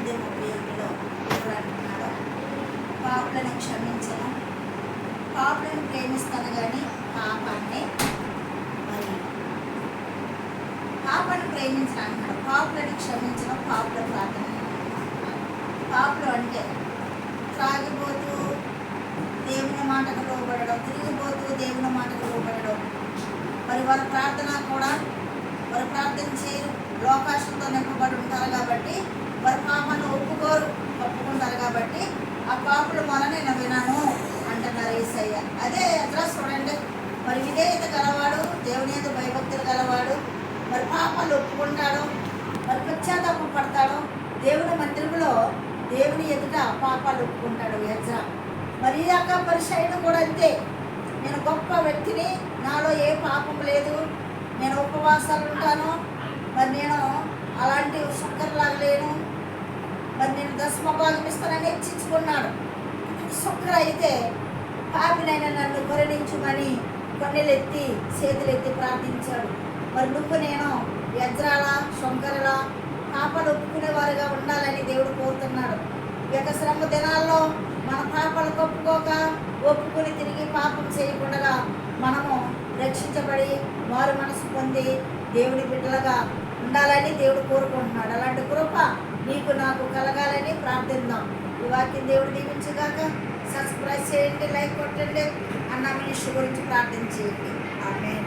38:31లో దేవుడు అంటున్నాడు, పాపులను క్షమించను, పాపులను ప్రేమిస్తాను కానీ పాపాన్ని ప్రేమించను అంటున్నాడు. పాపులను క్షమించడం పాపుల ప్రార్థన. పాపులు అంటే త్రాగిపోతూ దేవుని మాటకు లోబడడం, తిరిగిపోతూ దేవుని మాటకు లోబడడం. మరి వారి ప్రార్థన కూడా వారు ప్రార్థన చేయరు, లోకాశంతో నింపబడి ఉంటారు కాబట్టి వారి పాపాన్ని ఒప్పుకుంటారు కాబట్టి ఆ పాపుల మొర నేను వినను అంటున్నారు యేసయ్య. అదే ఎట్లా చూడండి, మరి విధేయత గలవాడు, దేవుని యందు భయభక్తులు గలవాడు, మరి పాపాలు ఒప్పుకుంటాడు, మరి పశ్చాత్తాపం పడతాడు, దేవుని మందిరంలో దేవుని ఎదుట పాపాలు ఒప్పుకుంటాడు ఎజ్రా. మరి ఈ యొక్క పరిచయుడు కూడా అంతే, నేను గొప్ప వ్యక్తిని, నాలో ఏ పాపం లేదు, నేను ఉపవాసాలు ఉంటాను, మరి నేను అలాంటి శుక్రలాగా లేను, మరి నేను దశమభాగం ఇస్తానని హెచ్చించుకున్నాడు. శుక్ర అయితే పాపినైనా నన్ను కరుణించుమని కన్నెలెత్తి చేతులెత్తి ప్రార్థించాడు. మరి నువ్వు నేను ఎజ్రాల శంకరుల పాపాలు ఒప్పుకునేవారుగా ఉండాలని దేవుడు కోరుతున్నాడు. ఈ యొక్క శ్రమ దినాల్లో మన పాపాలు ఒప్పుకొని తిరిగి పాపం చేయకుండా మనము రక్షించబడి మారు మనసు పొంది దేవుడి బిడ్డలుగా ఉండాలని దేవుడు కోరుకుంటున్నాడు. అలాంటి కృప నీకు నాకు కలగాలని ప్రార్థిద్దాం. ఈ వాక్యం దేవుడు దీవించుగాక. సబ్స్క్రైబ్ చేయండి, లైక్ కొట్టండి, అన్న మినిస్ట్రీ గురించి ప్రార్థన చేయండి. ఆమేన్.